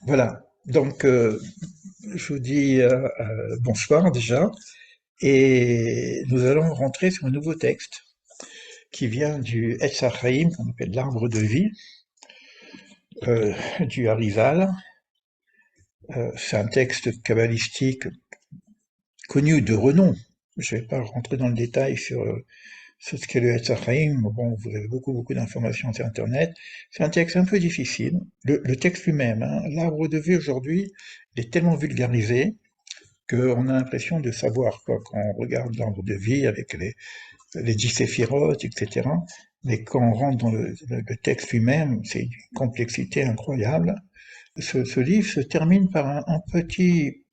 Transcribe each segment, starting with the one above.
Voilà. Donc, je vous dis bonsoir déjà, et nous allons rentrer sur un nouveau texte qui vient du Etz HaChaim, qu'on appelle l'arbre de vie, du Harizal. C'est un texte kabbalistique connu de renom. Je ne vais pas rentrer dans le détail sur ce qu'est le Etz HaChaim. Bon, vous avez beaucoup d'informations sur Internet. C'est un texte un peu difficile. Le texte lui-même, hein, l'arbre de vie aujourd'hui, il est tellement vulgarisé qu'on a l'impression de savoir, quoi, quand on regarde l'arbre de vie avec les 10 séphirotes, etc. Mais quand on rentre dans le texte lui-même, c'est une complexité incroyable. Ce livre se termine par un petit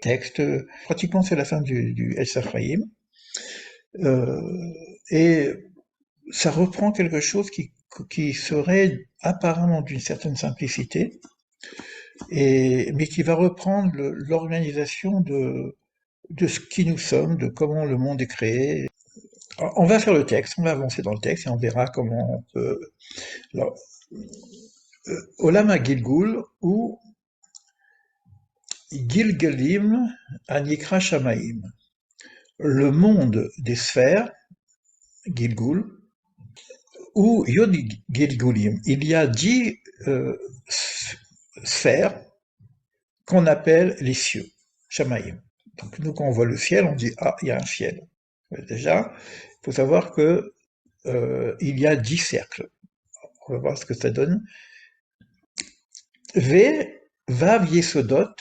texte, pratiquement c'est la fin du El Safraïm, et ça reprend quelque chose qui serait apparemment d'une certaine simplicité, mais qui va reprendre l'organisation de ce qui nous sommes, de comment le monde est créé. Alors, on va faire le texte, on va avancer dans le texte et on verra comment on peut. Alors, Olam Gilgul ou Gilgalim Anikra Shamaim. Le monde des sphères, Gilgul, ou Yod Gilgulim. Il y a 10 sphères qu'on appelle les cieux, Shamaim. Donc nous, quand on voit le ciel, on dit ah, il y a un ciel. Déjà, il faut savoir que il y a 10 cercles. On va voir ce que ça donne. V, Vav Yesodot,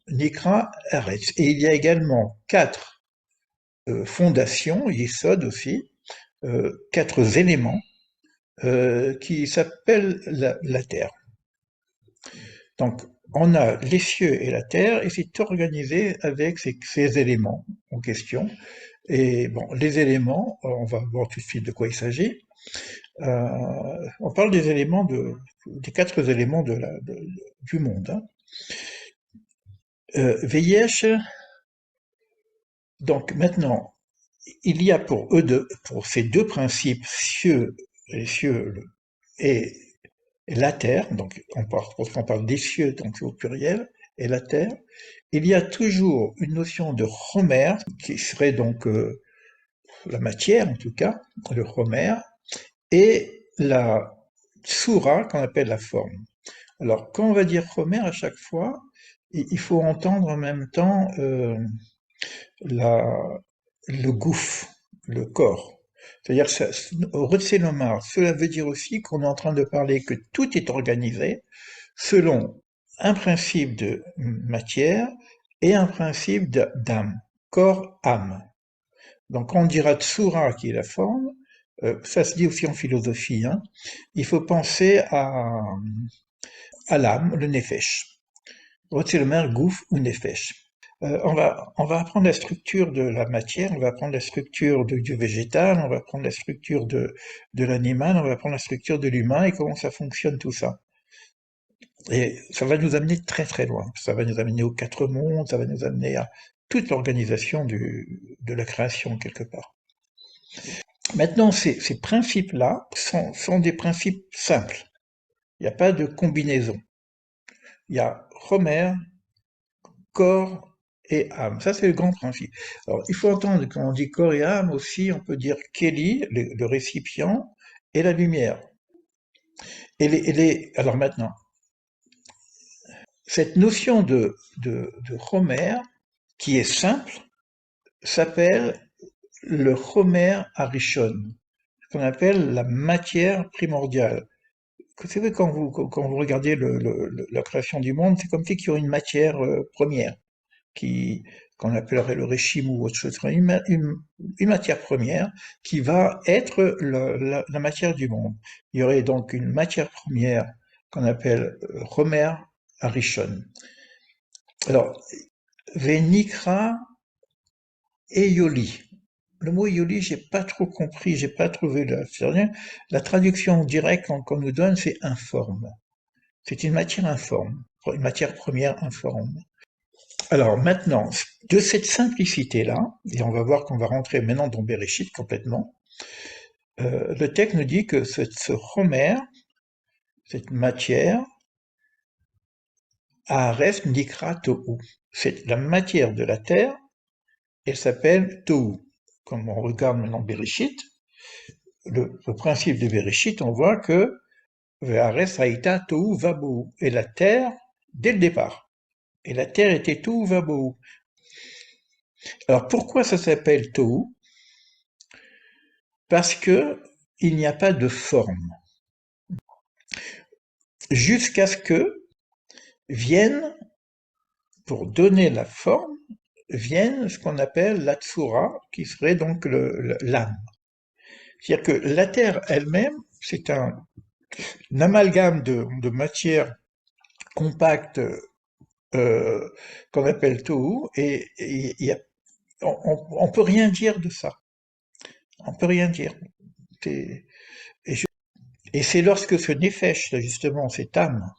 Nikra Eretz. Et il y a également 4 fondations, Yesod aussi, 4 éléments qui s'appellent la terre. Donc, on a les cieux et la terre, et c'est organisé avec ces éléments en question. Et bon, les éléments, on va voir tout de suite de quoi il s'agit. On parle des 4 éléments du monde. Hein. Veyesh, donc maintenant, il y a pour ces deux principes, les cieux et la terre, donc parce qu'on parle des cieux, donc c'est au pluriel, et la terre, il y a toujours une notion de chomer, qui serait donc la matière en tout cas, le chomer, et la tsura qu'on appelle la forme. Alors quand on va dire chomer à chaque fois, il faut entendre en même temps la, le gouffre, le corps. C'est-à-dire, au Rotselomar, cela veut dire aussi qu'on est en train de parler que tout est organisé selon un principe de matière et un principe d'âme, corps-âme. Donc quand on dira tsura, qui est la forme, ça se dit aussi en philosophie, hein, il faut penser à l'âme, le nefesh. Rotzelmer, Gouf ou Nefesh. On va apprendre la structure de la matière, on va apprendre la structure du végétal, on va apprendre la structure de l'animal, on va apprendre la structure de l'humain et comment ça fonctionne tout ça. Et ça va nous amener très loin. Ça va nous amener aux 4 mondes, ça va nous amener à toute l'organisation de la création quelque part. Maintenant, ces principes-là sont des principes simples. Il n'y a pas de combinaison. Il y a Homer, corps et âme. Ça, c'est le grand principe. Alors, il faut entendre, quand on dit corps et âme aussi, on peut dire Kelly, le récipient, et la lumière. Alors maintenant, cette notion de Homer, qui est simple, s'appelle le Homer Arishon, ce qu'on appelle la matière primordiale. C'est vrai, quand vous regardez la création du monde, c'est comme si il y aurait une matière première. qui qu'on appellerait le régime ou autre chose, une matière première qui va être la matière du monde. Il y aurait donc une matière première qu'on appelle Homer Arishon. Alors, Venikra Eyoli. Le mot Eyoli, j'ai pas trop compris, j'ai pas trouvé la traduction directe qu'on nous donne, c'est informe. C'est une matière informe, une matière première informe. Alors maintenant, de cette simplicité-là, et on va voir qu'on va rentrer maintenant dans Bereshit complètement, le texte nous dit que ce Homer, cette matière, Haaretz Nikra Tohu. C'est la matière de la terre, elle s'appelle Tohu. Comme on regarde maintenant Bereshit, le principe de Bereshit, on voit que Ve'aretz haïta Tohu Vabohu. Et la terre, dès le départ. Et la terre était Tohu Vabohu. Alors pourquoi ça s'appelle Tohu? Parce que il n'y a pas de forme. Jusqu'à ce que vienne, pour donner la forme, vienne ce qu'on appelle la tsura, qui serait donc l'âme. C'est-à-dire que la Terre elle-même, c'est un amalgame de matière compacte qu'on appelle tohu, et on peut rien dire de ça. On peut rien dire. Et, et c'est lorsque ce nefesh, justement, cette âme,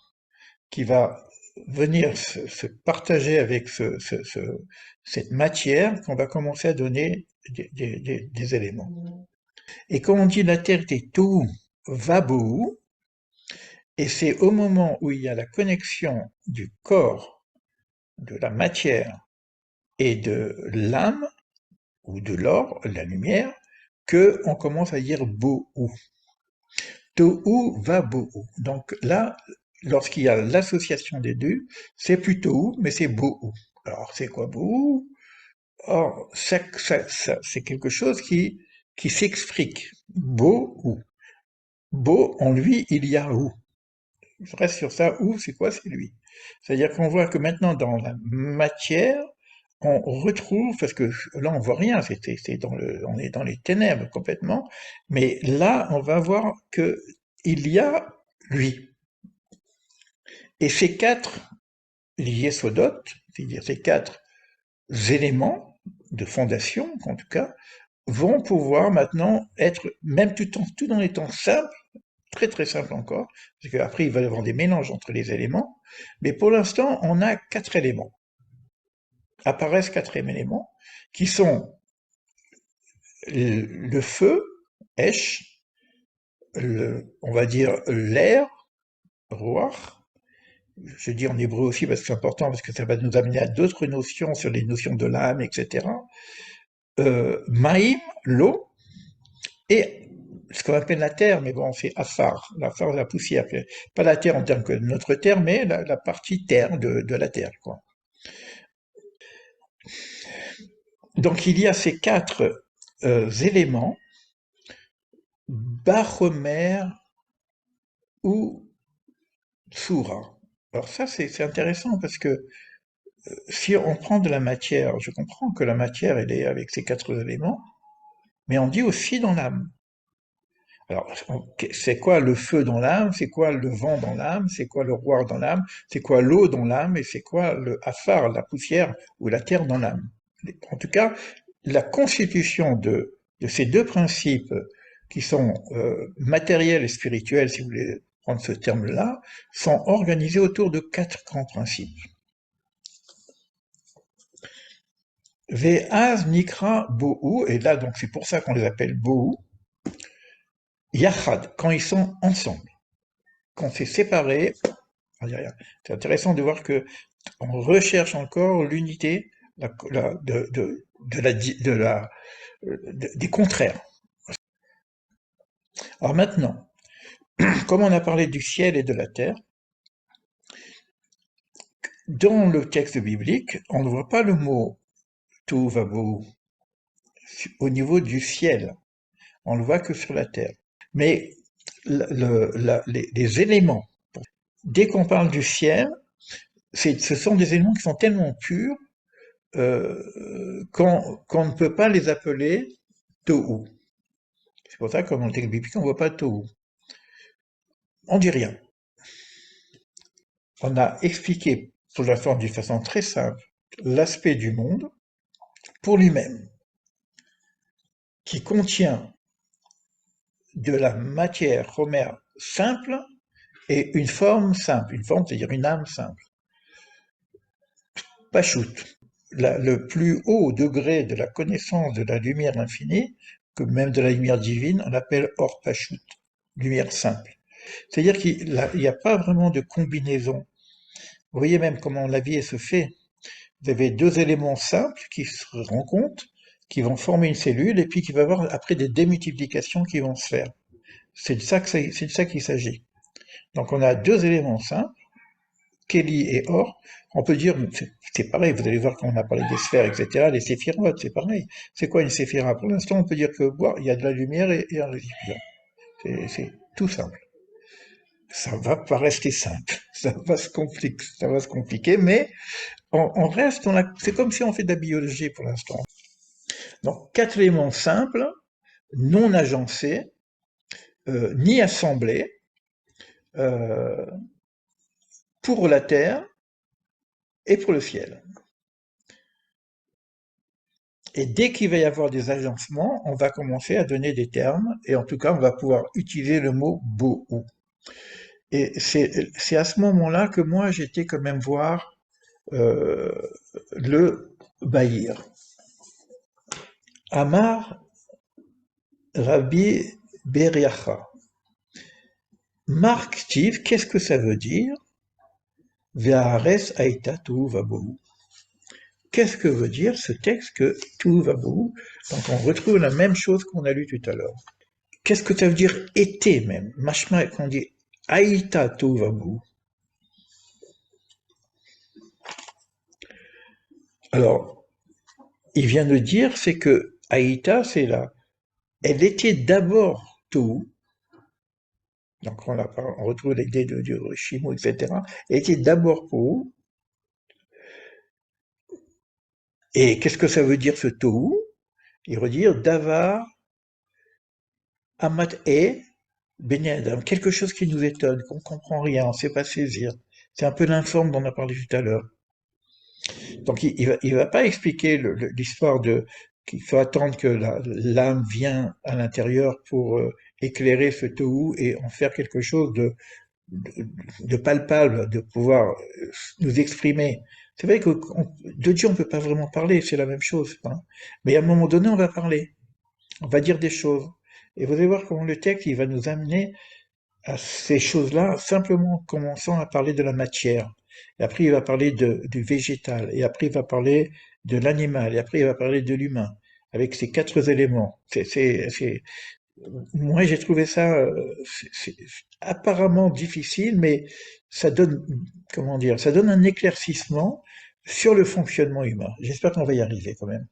qui va venir se partager avec cette matière qu'on va commencer à donner des éléments. Et quand on dit la terre était tout vabohu, et c'est au moment où il y a la connexion du corps, de la matière et de l'âme, ou de l'or, la lumière, que on commence à dire bohu. Tohu vabohu. Donc là, lorsqu'il y a l'association des deux, c'est plus tohu, mais c'est bohu. Alors c'est quoi bohu? Or, c'est quelque chose qui s'explique. Bohu. Beau, en lui, il y a où. Je reste sur ça, où, c'est quoi, c'est lui. C'est-à-dire qu'on voit que maintenant, dans la matière, on retrouve, parce que là, on voit rien, on est dans les ténèbres complètement, mais là, on va voir que il y a lui. Et ces quatre yesodot, c'est-à-dire ces quatre éléments de fondation, en tout cas, vont pouvoir maintenant être, même tout en étant simples, très très simple encore, parce qu'après il va y avoir des mélanges entre les éléments, mais pour l'instant on a quatre éléments. Apparaissent quatre éléments qui sont le feu, Esh, on va dire l'air, Ruach, je dis en hébreu aussi parce que c'est important, parce que ça va nous amener à d'autres notions sur les notions de l'âme, etc. Maïm, l'eau, et ce qu'on appelle la terre, mais bon, c'est Afar, la poussière, pas la terre en termes que notre terre, mais la partie terre de la terre, quoi. Donc il y a ces quatre éléments, Bachomer ou Tsura. Alors ça, c'est intéressant parce que si on prend de la matière, je comprends que la matière, elle est avec ces quatre éléments, mais on dit aussi dans l'âme. Alors, c'est quoi le feu dans l'âme? C'est quoi le vent dans l'âme? C'est quoi le roi dans l'âme? C'est quoi l'eau dans l'âme? Et c'est quoi le afar, la poussière ou la terre dans l'âme? En tout cas, la constitution de ces deux principes qui sont matériels et spirituels, si vous voulez prendre ce terme-là, sont organisés autour de quatre grands principes. Ve'az nikra bohu, et là donc c'est pour ça qu'on les appelle bohu, yachad, quand ils sont ensemble. Quand c'est séparé, on dit rien. C'est intéressant de voir que on recherche encore l'unité des contraires. Alors maintenant, comme on a parlé du ciel et de la terre, dans le texte biblique, on ne voit pas le mot Tohu Vabohu au niveau du ciel. On le voit que sur la terre. Mais les éléments, dès qu'on parle du ciel, ce sont des éléments qui sont tellement purs qu'on ne peut pas les appeler Tohu. C'est pour ça que dans le texte biblique, on ne voit pas Tohu. On dit rien. On a expliqué sous la forme d'une façon très simple l'aspect du monde pour lui-même, qui contient de la matière chomère simple et une forme simple. Une forme, c'est-à-dire une âme simple. Pachout, le plus haut degré de la connaissance de la lumière infinie, que même de la lumière divine, on l'appelle Or Pachout, lumière simple. C'est-à-dire qu'il n'y a pas vraiment de combinaison Vous voyez même comment la vie se fait. Vous avez deux éléments simples qui se rencontrent, qui vont former une cellule, et puis qui va y avoir après des démultiplications qui vont se faire. C'est de ça qu'il s'agit. Donc on a deux éléments simples, Kelly et Or. On peut dire, c'est pareil, vous allez voir quand on a parlé des sphères, etc., les séphirotes, c'est pareil. C'est quoi une séphira? Pour l'instant, on peut dire que bon, il y a de la lumière et un récipient. C'est tout simple. Ça va pas rester simple, ça va se compliquer, mais on reste, c'est comme si on fait de la biologie pour l'instant. Donc, quatre éléments simples, non agencés, ni assemblés, euh, pour la Terre et pour le ciel. Et dès qu'il va y avoir des agencements, on va commencer à donner des termes, et en tout cas, on va pouvoir utiliser le mot beau. Et c'est à ce moment-là que moi, j'étais quand même voir euh, le Bahir. Amar Rabbi Beriacha. Mark Tiv, qu'est-ce que ça veut dire? Ve'ares aita tohu vabohu. Qu'est-ce que veut dire ce texte que tohu vabohu? Donc on retrouve la même chose qu'on a lu tout à l'heure. Qu'est-ce que ça veut dire été même? Machma, qu'on dit aita tohu vabohu. Alors, il vient de dire, c'est que aïta, c'est là. Elle était d'abord tohu. Donc on retrouve l'idée de Rishimo, etc. Elle était d'abord tohu. Et qu'est-ce que ça veut dire ce tohu? Il veut dire davar amat e beni adam, quelque chose qui nous étonne, qu'on comprend rien, on ne sait pas saisir. C'est un peu l'informe dont on a parlé tout à l'heure. Donc il va pas expliquer l'histoire de qu'il faut attendre que l'âme vienne à l'intérieur pour éclairer ce tohu et en faire quelque chose de palpable, de pouvoir nous exprimer. C'est vrai que de Dieu on peut pas vraiment parler, c'est la même chose, hein. Mais à un moment donné on va parler, on va dire des choses. Et vous allez voir comment le texte il va nous amener à ces choses-là, simplement en commençant à parler de la matière. Et après, il va parler du végétal. Et après, il va parler de l'animal. Et après, il va parler de l'humain. Avec ces quatre éléments. Moi, j'ai trouvé ça c'est apparemment difficile, mais ça donne, comment dire, ça donne un éclaircissement sur le fonctionnement humain. J'espère qu'on va y arriver quand même.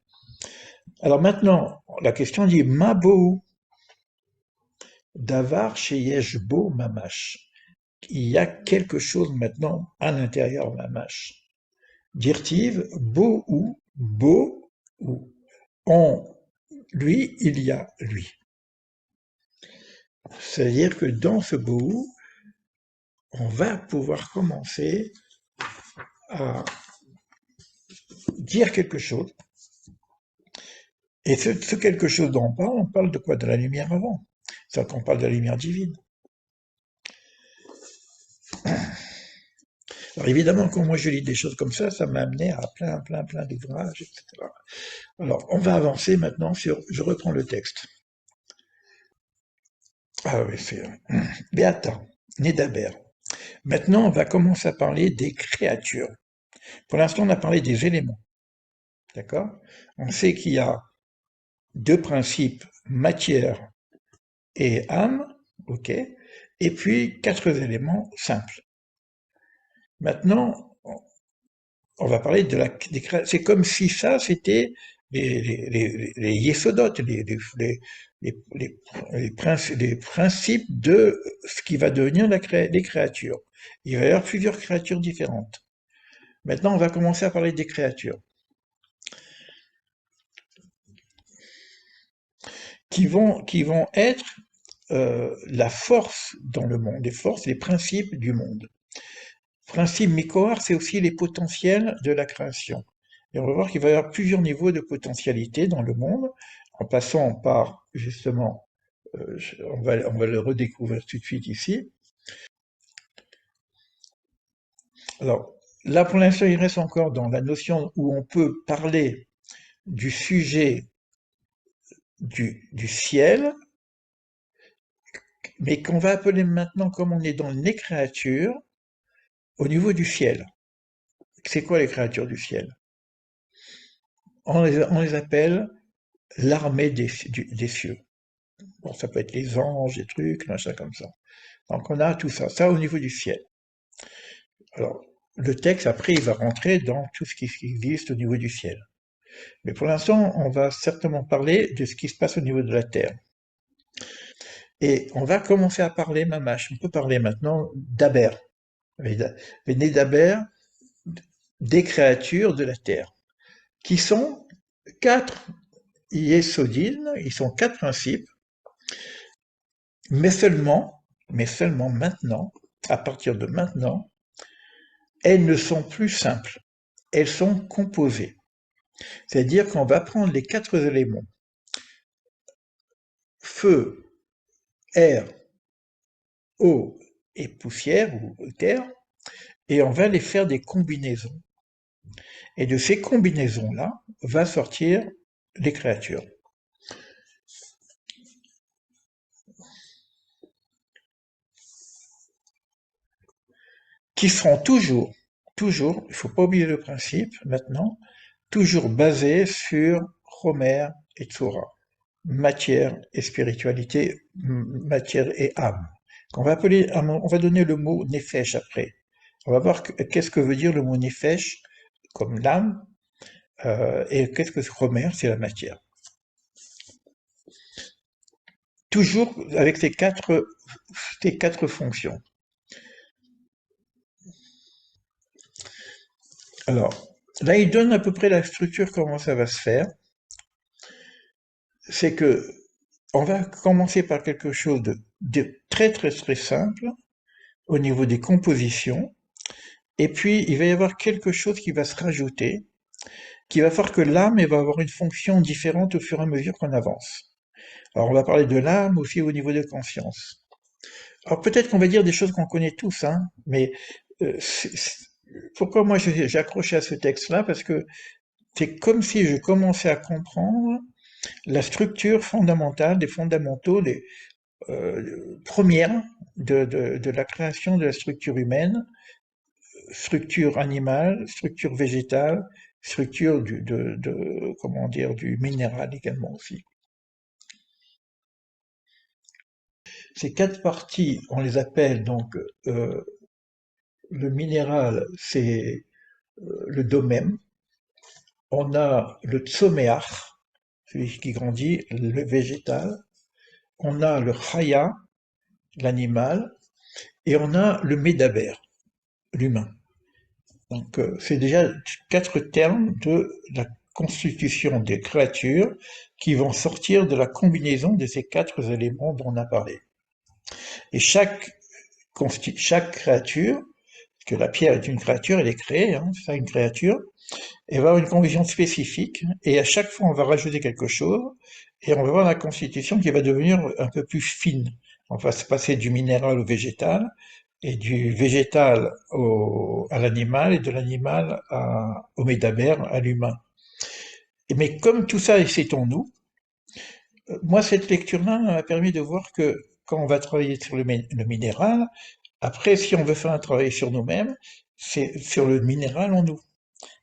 Alors maintenant, la question dit, Mabo davar sheyesh bo mamash. Il y a quelque chose maintenant à l'intérieur de la mâche. Dirtive, beau ou, en lui, il y a lui. C'est-à-dire que dans ce beau, on va pouvoir commencer à dire quelque chose. Et ce quelque chose dont on parle de quoi? De la lumière avant. C'est qu'on parle de la lumière divine. Alors évidemment, quand moi je lis des choses comme ça m'a amené à plein d'ouvrages, etc. Alors, on va avancer maintenant je reprends le texte. Ah oui, c'est Beata, Nédaber. Maintenant, on va commencer à parler des créatures. Pour l'instant, on a parlé des éléments. D'accord? On sait qu'il y a deux principes, matière et âme, ok? Et puis quatre éléments simples. Maintenant, on va parler des créatures. C'est comme si ça, c'était les yésodotes, les principes de ce qui va devenir les créatures. Il va y avoir plusieurs créatures différentes. Maintenant, on va commencer à parler des créatures qui vont être la force dans le monde, les forces, les principes du monde. Principe Mikoar, c'est aussi les potentiels de la création. Et on va voir qu'il va y avoir plusieurs niveaux de potentialité dans le monde, en passant par, justement, on va le redécouvrir tout de suite ici. Alors, là, pour l'instant, il reste encore dans la notion où on peut parler du sujet du ciel, mais qu'on va appeler maintenant, comme on est dans les créatures, au niveau du ciel. c'est quoi les créatures du ciel? On les appelle l'armée des cieux. Bon, ça peut être les anges, des trucs, machin comme ça. Donc on a tout ça, ça au niveau du ciel. Alors, le texte, après, il va rentrer dans tout ce qui existe au niveau du ciel. Mais pour l'instant, on va certainement parler de ce qui se passe au niveau de la terre. Et on va commencer à parler, Mamache, on peut parler maintenant d'Aber. Venez d'Aber, des créatures de la terre, qui sont quatre yesodines, ils sont quatre principes, mais seulement maintenant, à partir de maintenant, elles ne sont plus simples, elles sont composées. C'est-à-dire qu'on va prendre les quatre éléments, feu, air, eau et poussière ou terre, et on va les faire des combinaisons. Et de ces combinaisons-là va sortir les créatures. Qui seront toujours, il ne faut pas oublier le principe maintenant, toujours basées sur Homer et Tzora. Matière et spiritualité, matière et âme. On va donner le mot nefesh après. On va voir qu'est-ce que veut dire le mot nefesh comme l'âme, et qu'est-ce que Homer, c'est la matière. Toujours avec ces quatre fonctions. Alors, là, il donne à peu près la structure, comment ça va se faire. C'est que on va commencer par quelque chose de très très très simple au niveau des compositions, et puis il va y avoir quelque chose qui va se rajouter, qui va faire que l'âme elle va avoir une fonction différente au fur et à mesure qu'on avance. Alors on va parler de l'âme aussi au niveau de conscience. Alors peut-être qu'on va dire des choses qu'on connaît tous, hein, mais pourquoi moi j'ai accroché à ce texte-là? Parce que c'est comme si je commençais à comprendre la structure fondamentale, des fondamentaux, des premières de la création de la structure humaine, structure animale, structure végétale, structure comment dire, du minéral également aussi. Ces quatre parties, on les appelle donc le minéral, c'est le domème. On a le tsoméach, celui qui grandit, le végétal. On a le chaya, l'animal, et on a le médaber, l'humain. Donc c'est déjà quatre termes de la constitution des créatures qui vont sortir de la combinaison de ces quatre éléments dont on a parlé. Et chaque créature, parce que la pierre est une créature, elle est créée, hein, c'est ça une créature, elle va avoir une combinaison spécifique, et à chaque fois on va rajouter quelque chose, et on va voir la constitution qui va devenir un peu plus fine. On va se passer du minéral au végétal, et du végétal à l'animal, et de l'animal au médabère, à l'humain. Mais comme tout ça c'est en nous, moi cette lecture-là m'a permis de voir que quand on va travailler sur le minéral, après si on veut faire un travail sur nous-mêmes, c'est sur le minéral en nous.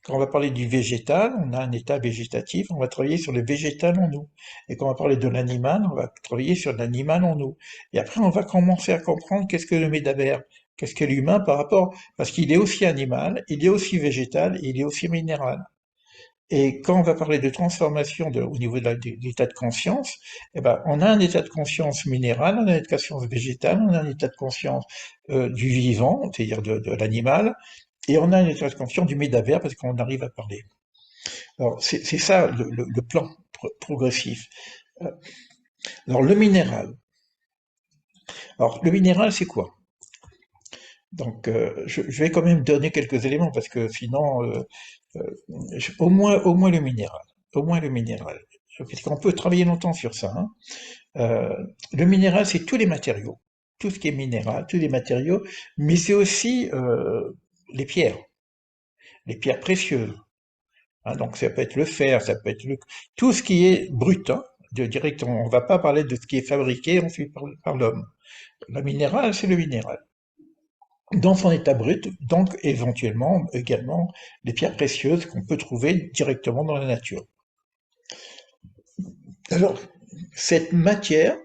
Quand on va parler du végétal, on a un état végétatif, on va travailler sur le végétal en nous. Et quand on va parler de l'animal, on va travailler sur l'animal en nous. Et après, on va commencer à comprendre qu'est-ce que le médabère, qu'est-ce que l'humain par rapport, parce qu'il est aussi animal, il est aussi végétal, il est aussi minéral. Et quand on va parler de transformation au niveau de l'état de conscience, eh ben, on a un état de conscience minéral, on a un état de conscience végétal, on a un état de conscience du vivant, c'est-à-dire de l'animal, et on a un état de conscience du médavers parce qu'on arrive à parler. Alors c'est ça le plan progressif. Euh, Alors le minéral. Alors le minéral c'est quoi? Donc je vais quand même donner quelques éléments parce que sinon au moins le minéral. Au moins le minéral. Parce qu'on peut travailler longtemps sur ça, hein. Le minéral c'est tous les matériaux. Tout ce qui est minéral, tous les matériaux, mais c'est aussi les pierres précieuses. Hein, donc ça peut être le fer, ça peut être tout ce qui est brut, hein, directement. On ne va pas parler de ce qui est fabriqué ensuite par l'homme. Le minéral, c'est le minéral. dans son état brut, donc éventuellement également les pierres précieuses qu'on peut trouver directement dans la nature. Alors, cette matière,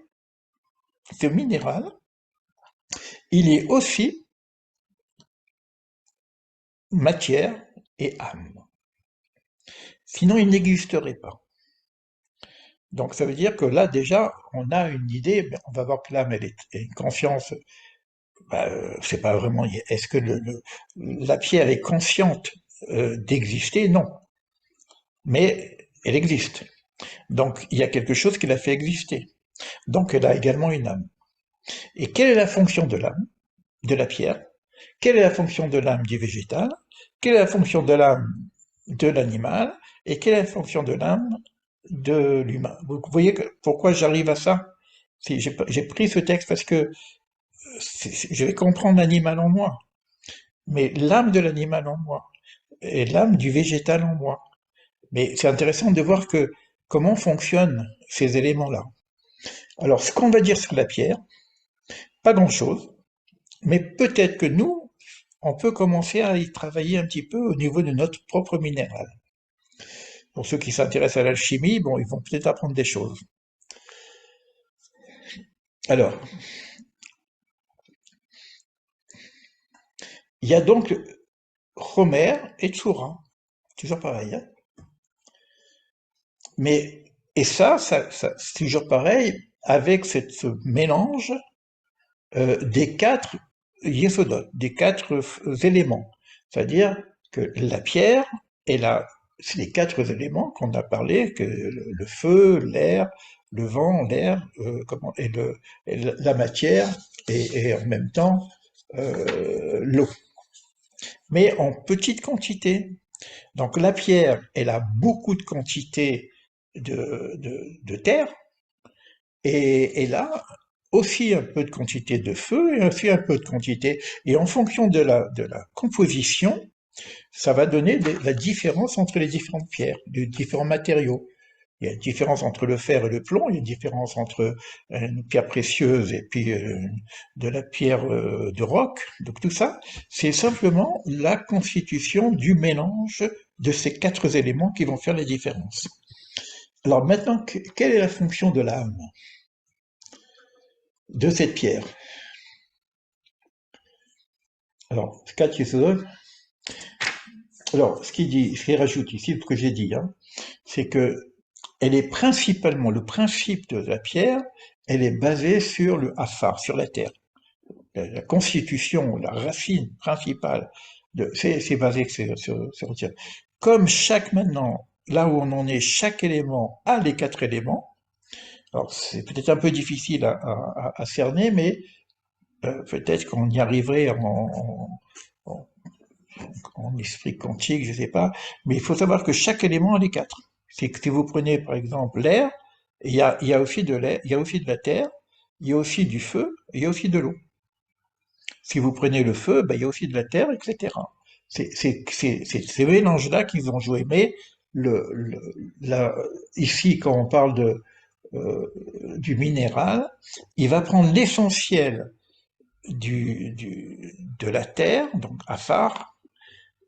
ce minéral, il est aussi matière et âme. Sinon, il n'existerait pas. Donc ça veut dire que là déjà, on a une idée, on va voir que l'âme, elle est une conscience, c'est pas vraiment, est-ce que la pierre est consciente d'exister? Non, mais elle existe. Donc il y a quelque chose qui l'a fait exister. Donc elle a également une âme. Et quelle est la fonction de l'âme, de la pierre? Quelle est la fonction de l'âme du végétal? Quelle est la fonction de l'âme de l'animal? Et quelle est la fonction de l'âme de l'humain? Vous voyez pourquoi j'arrive à ça? J'ai pris ce texte parce que je vais comprendre l'animal en moi, mais l'âme de l'animal en moi et l'âme du végétal en moi. Mais c'est intéressant de voir que comment fonctionnent ces éléments-là. Alors, ce qu'on va dire sur la pierre, pas grand-chose, mais peut-être que nous, on peut commencer à y travailler un petit peu au niveau de notre propre minéral. Pour ceux qui s'intéressent à l'alchimie, bon, ils vont peut-être apprendre des choses. Alors, il y a donc Homer et Tsura, toujours pareil. Hein. Mais, et c'est toujours pareil, avec ce mélange des quatre yesodot, des quatre éléments. C'est-à-dire que la pierre est là, c'est les quatre éléments qu'on a parlé, que le feu, l'air, le vent, l'air, et la matière, et en même temps l'eau. Mais en petite quantité. Donc la pierre, elle a beaucoup de quantité de terre, et elle a aussi un peu de quantité de feu et aussi un peu de quantité. Et en fonction de la composition, ça va donner la différence entre les différentes pierres, les différents matériaux. Il y a une différence entre le fer et le plomb, il y a une différence entre une pierre précieuse et puis de la pierre de roc. Donc tout ça, c'est simplement la constitution du mélange de ces quatre éléments qui vont faire les différences. Alors maintenant, quelle est la fonction de l'âme de cette pierre? Alors, alors, ce qu'il rajoute ici, ce que j'ai dit, hein, c'est que elle est principalement, le principe de la pierre, elle est basée sur le afar, sur la terre. La constitution, la racine principale, c'est basé sur la terre. Comme chaque maintenant, là où on en est, chaque élément a les quatre éléments, alors c'est peut-être un peu difficile à cerner, mais peut-être qu'on y arriverait en, en esprit quantique, je ne sais pas, mais il faut savoir que chaque élément a les quatre. C'est que si vous prenez par exemple l'air, il y a aussi de l'air, il y a aussi de la terre, il y a aussi du feu, et il y a aussi de l'eau. Si vous prenez le feu, ben, il y a aussi de la terre, etc. C'est ces mélanges-là qui vont jouer. Mais la, ici, quand on parle euh, du minéral, il va prendre l'essentiel de la terre, donc afar,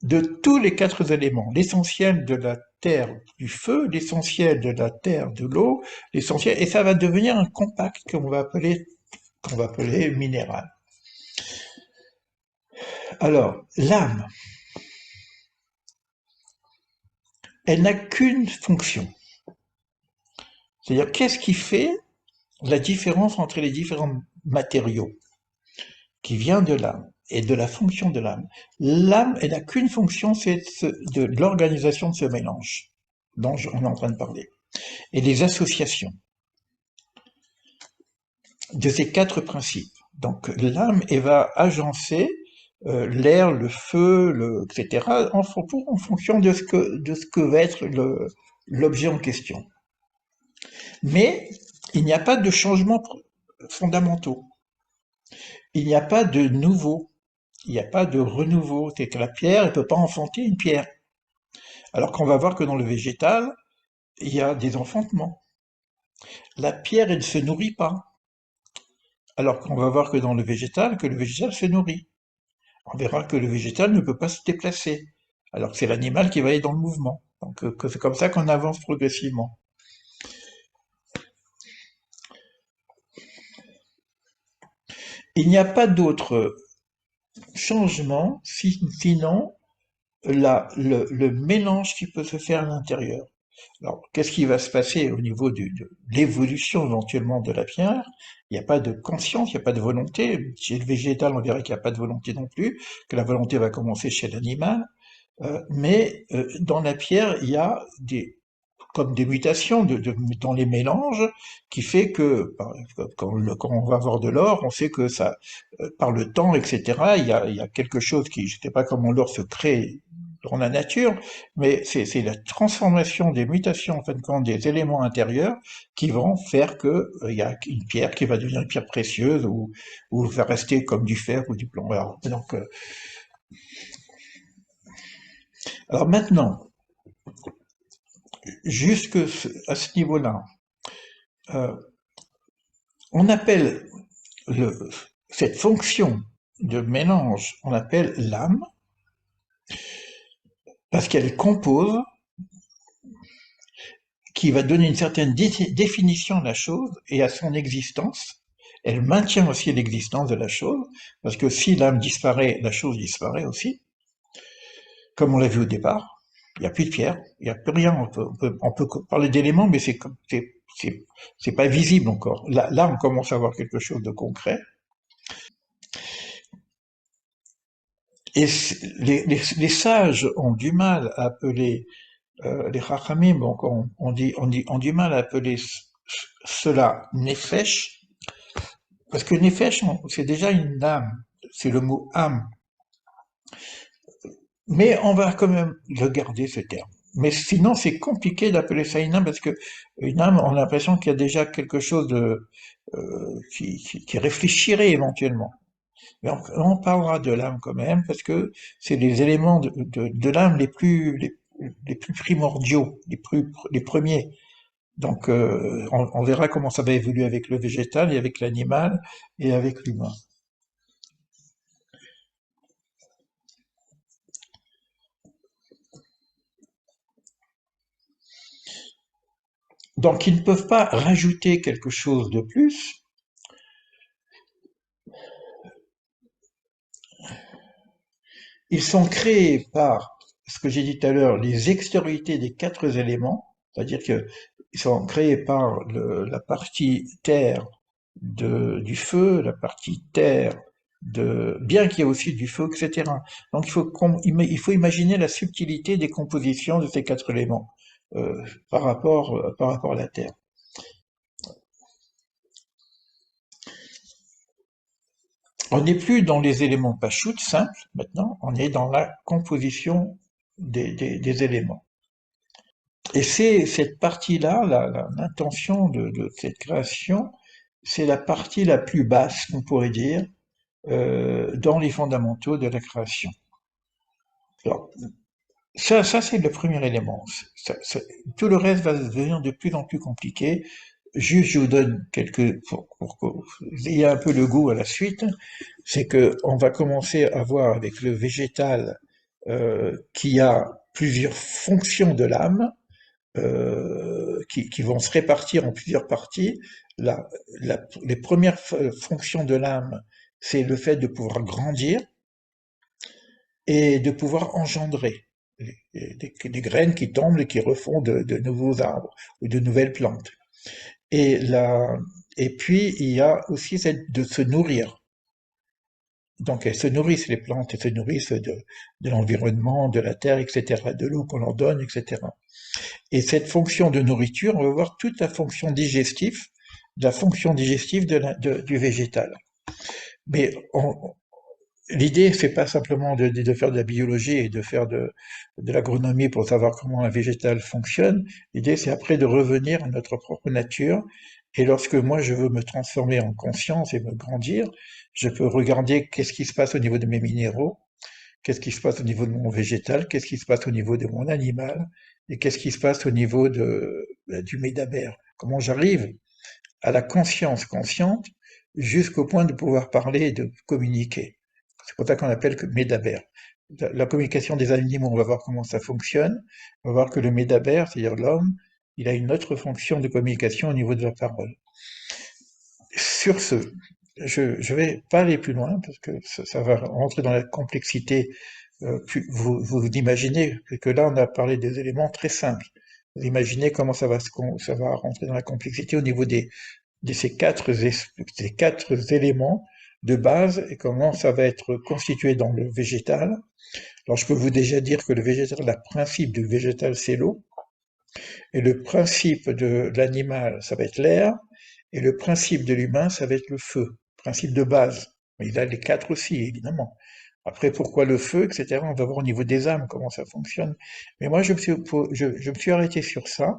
de tous les quatre éléments. L'essentiel de la terre du feu, l'essentiel de la terre de l'eau, l'essentiel, et ça va devenir un compact qu'on va appeler minéral. Alors, l'âme, elle n'a qu'une fonction. C'est-à-dire, qu'est-ce qui fait la différence entre les différents matériaux qui vient de l'âme et de la fonction de l'âme? L'âme, elle n'a qu'une fonction, c'est de l'organisation de ce mélange dont on est en train de parler. Et les associations de ces quatre principes. Donc l'âme, elle va agencer l'air, le feu, etc., en fonction de de ce que va être l'objet en question. Mais il n'y a pas de changements fondamentaux. Il n'y a pas de nouveau. Il n'y a pas de renouveau. C'est que la pierre, elle ne peut pas enfanter une pierre. Alors qu'on va voir que dans le végétal, il y a des enfantements. La pierre, elle ne se nourrit pas. Alors qu'on va voir que dans le végétal se nourrit. on verra que le végétal ne peut pas se déplacer, alors que c'est l'animal qui va aller dans le mouvement. Donc que c'est comme ça qu'on avance progressivement. Il n'y a pas d'autre changement sinon le mélange qui peut se faire à l'intérieur. Alors, qu'est-ce qui va se passer au niveau de l'évolution éventuellement de la pierre? Il n'y a pas de conscience, il n'y a pas de volonté. Chez le végétal, on verrait qu'il n'y a pas de volonté non plus, que la volonté va commencer chez l'animal. Mais dans la pierre, il y a comme des mutations dans les mélanges qui fait que quand on va voir de l'or, on sait que ça, par le temps, etc., il y a quelque chose qui, je ne sais pas comment l'or se crée dans la nature, mais c'est la transformation des mutations, en fin de compte, des éléments intérieurs qui vont faire que il y a une pierre qui va devenir une pierre précieuse ou va rester comme du fer ou du plomb. Alors maintenant, jusque à ce niveau-là, euh, on appelle cette fonction de mélange, on appelle l'âme, parce qu'elle compose, qui va donner une certaine définition de la chose et à son existence. Elle maintient aussi l'existence de la chose, parce que si l'âme disparaît, la chose disparaît aussi, comme on l'a vu au départ. Il n'y a plus de pierre, il n'y a plus rien. On peut parler d'éléments, mais c'est pas visible encore. Là, on commence à avoir quelque chose de concret. Et les sages ont du mal à appeler les Chachamim, donc on du mal à appeler cela Nefesh, parce que Nefesh, c'est déjà une âme, c'est le mot âme, mais on va quand même le garder ce terme. Mais sinon, c'est compliqué d'appeler ça une âme, parce que une âme, on a l'impression qu'il y a déjà quelque chose qui réfléchirait éventuellement. Mais on parlera de l'âme quand même, parce que c'est les éléments de l'âme les plus primordiaux, les premiers. Donc, on verra comment ça va évoluer avec le végétal et avec l'animal et avec l'humain. Donc, ils ne peuvent pas rajouter quelque chose de plus. Ils sont créés par ce que j'ai dit tout à l'heure, les extériorités des quatre éléments, c'est-à-dire qu'ils sont créés par la partie terre du feu, la partie terre bien qu'il y ait aussi du feu, etc. Donc il faut imaginer la subtilité des compositions de ces quatre éléments par rapport à la terre. On n'est plus dans les éléments pachout simples maintenant, on est dans la composition des éléments. Et c'est cette partie-là, l'intention de cette création, c'est la partie la plus basse, on pourrait dire, dans les fondamentaux de la création. Alors, ça c'est le premier élément. Tout le reste va devenir de plus en plus compliqué. Juste, je vous donne pour que vous ayez un peu le goût à la suite. C'est que on va commencer à voir avec le végétal qui a plusieurs fonctions de l'âme qui vont se répartir en plusieurs parties. Les premières fonctions de l'âme, c'est le fait de pouvoir grandir et de pouvoir engendrer des graines qui tombent et qui refont de nouveaux arbres ou de nouvelles plantes. Et, et puis, il y a aussi cette de se nourrir. Donc, elles se nourrissent, les plantes, elles se nourrissent de l'environnement, de la terre, etc., de l'eau qu'on leur donne, etc. Et cette fonction de nourriture, on va voir toute la fonction digestive du végétal. Mais l'idée, c'est pas simplement de faire de la biologie et de faire de l'agronomie pour savoir comment un végétal fonctionne. L'idée, c'est après de revenir à notre propre nature. Et lorsque moi, je veux me transformer en conscience et me grandir, je peux regarder qu'est-ce qui se passe au niveau de mes minéraux, qu'est-ce qui se passe au niveau de mon végétal, qu'est-ce qui se passe au niveau de mon animal, et qu'est-ce qui se passe au niveau du médabère. Comment j'arrive à la conscience consciente jusqu'au point de pouvoir parler et de communiquer. C'est pour ça qu'on appelle que Médabère. La communication des animaux, on va voir comment ça fonctionne. On va voir que le Médabère, c'est-à-dire l'homme, il a une autre fonction de communication au niveau de la parole. Sur ce, je vais pas aller plus loin parce que ça va rentrer dans la complexité. Vous imaginez que là, on a parlé des éléments très simples. Vous imaginez comment ça va rentrer dans la complexité au niveau de ces quatre éléments de base et comment ça va être constitué dans le végétal. Alors, je peux vous déjà dire que le végétal, le principe du végétal, c'est l'eau, et le principe de l'animal, ça va être l'air, et le principe de l'humain, ça va être le feu, principe de base. Mais il a les quatre aussi, évidemment. Après, pourquoi le feu, etc., on va voir au niveau des âmes comment ça fonctionne. Mais moi, je me suis arrêté sur ça,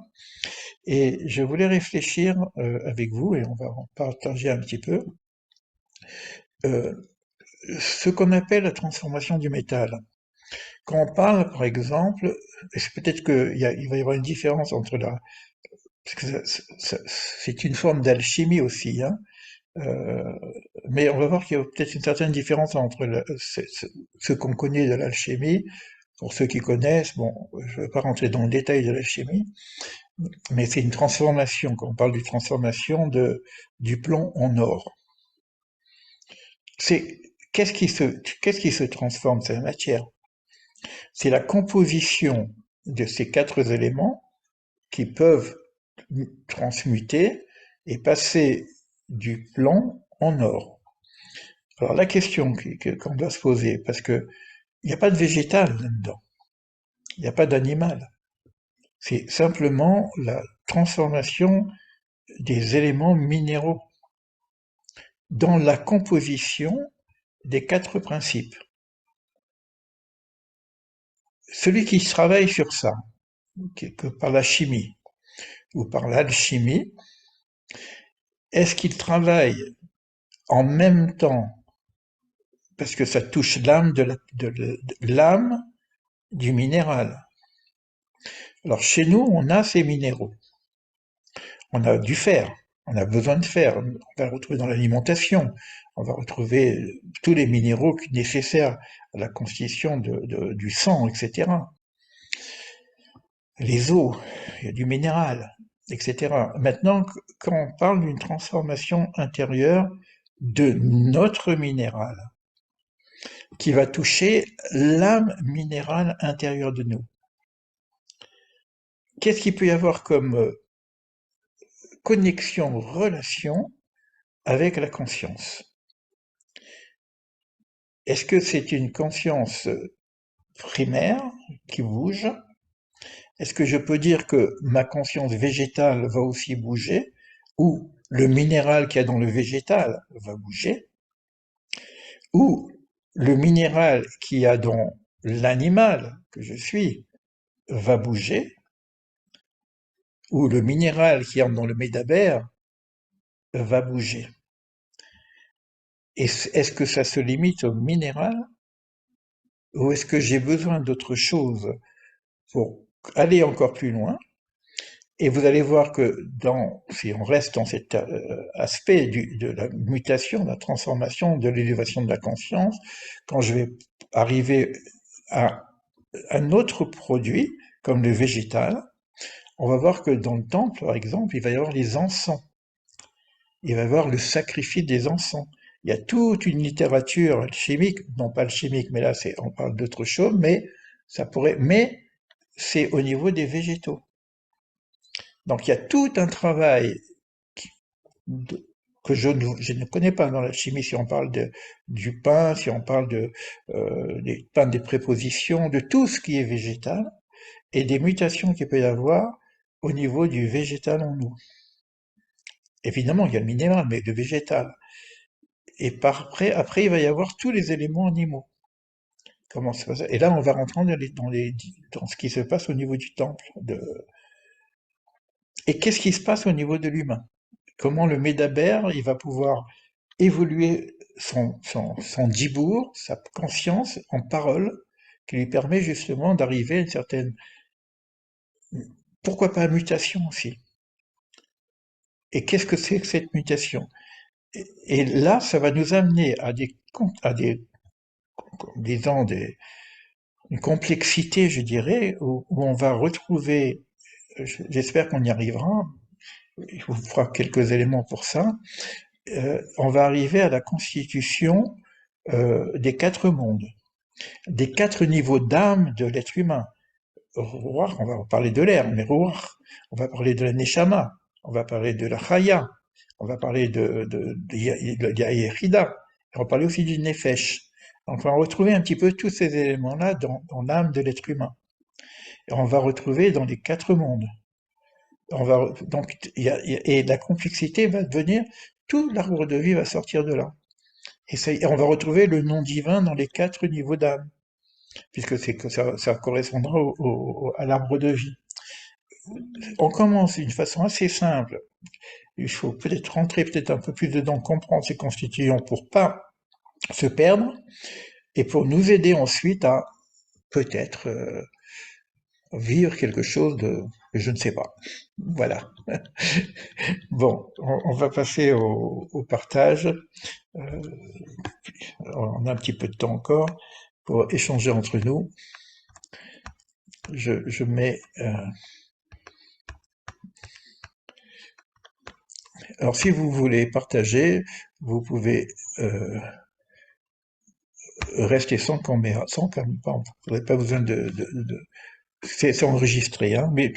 et je voulais réfléchir avec vous, et on va en partager un petit peu, euh, ce qu'on appelle la transformation du métal. Quand on parle, par exemple, et c'est peut-être il va y avoir une différence entre la... Parce que c'est une forme d'alchimie aussi, hein, euh, mais on va voir qu'il y a peut-être une certaine différence entre ce qu'on connaît de l'alchimie. Pour ceux qui connaissent, bon, je ne vais pas rentrer dans le détail de l'alchimie, mais c'est une transformation, quand on parle d'une transformation du plomb en or. C'est, qu'est-ce qui se transforme? C'est la matière. C'est la composition de ces quatre éléments qui peuvent transmuter et passer du plomb en or. Alors la question qu'on doit se poser, parce que il n'y a pas de végétal là-dedans, il n'y a pas d'animal, c'est simplement la transformation des éléments minéraux dans la composition des quatre principes. Celui qui travaille sur ça, que par la chimie ou par l'alchimie, est-ce qu'il travaille en même temps, parce que ça touche l'âme l'âme du minéral. Alors chez nous, on a ces minéraux. On a du fer. On a besoin de fer. On va le retrouver dans l'alimentation. On va retrouver tous les minéraux nécessaires à la constitution du sang, etc. Les os, il y a du minéral, etc. Maintenant, quand on parle d'une transformation intérieure de notre minéral, qui va toucher l'âme minérale intérieure de nous, qu'est-ce qu'il peut y avoir comme connexion, relation avec la conscience? Est-ce que c'est une conscience primaire qui bouge? Est-ce que je peux dire que ma conscience végétale va aussi bouger? Ou le minéral qu'il y a dans le végétal va bouger? Ou le minéral qu'il y a dans l'animal que je suis va bouger? Ou le minéral qui est dans le médabère va bouger? Est-ce que ça se limite au minéral? Ou est-ce que j'ai besoin d'autre chose pour aller encore plus loin? Et vous allez voir que si on reste dans cet aspect de la mutation, de la transformation, de l'élévation de la conscience, quand je vais arriver à un autre produit, comme le végétal, on va voir que dans le temple, par exemple, il va y avoir les encens. Il va y avoir le sacrifice des encens. Il y a toute une littérature chimique, non pas le chimique, mais là on parle d'autre chose, mais c'est au niveau des végétaux. Donc il y a tout un travail que je ne connais pas dans la chimie, si on parle du pain, si on parle des pains des prépositions, de tout ce qui est végétal, et des mutations qu'il peut y avoir au niveau du végétal en nous. Évidemment, il y a le minéral, mais le végétal. Et après, il va y avoir tous les éléments animaux. Comment ça se passe? Et là, on va rentrer dans ce qui se passe au niveau du temple. Et qu'est-ce qui se passe au niveau de l'humain? Comment le médabère, il va pouvoir évoluer son dibour, sa conscience en parole, qui lui permet justement d'arriver à une certaine, pourquoi pas, mutation aussi. Et qu'est-ce que c'est que cette mutation? Et là, ça va nous amener à des disons, une complexité, je dirais, où on va retrouver, j'espère qu'on y arrivera, il vous fera quelques éléments pour ça, on va arriver à la constitution des quatre mondes, des quatre niveaux d'âme de l'être humain. Ruach, on va parler de l'air, mais Ruach, on va parler de la Neshama, on va parler de la Chaya, on va parler de Yehida, on va parler aussi du Nefesh. Donc on va retrouver un petit peu tous ces éléments-là dans l'âme de l'être humain. Et on va retrouver dans les quatre mondes. Donc, et la complexité va devenir, tout l'arbre de vie va sortir de là. Et on va retrouver le nom divin dans les quatre niveaux d'âme, puisque ça correspondra à l'arbre de vie. On commence d'une façon assez simple. Il faut peut-être rentrer peut-être un peu plus dedans, comprendre ces constituants pour pas se perdre et pour nous aider ensuite à peut-être vivre quelque chose de, je ne sais pas. Voilà. Bon, on va passer au partage. Euh, on a un petit peu de temps encore pour échanger entre nous. Je mets. Alors, si vous voulez partager, vous pouvez rester sans caméra, sans caméra. Vous n'avez pas besoin c'est enregistré, hein, mais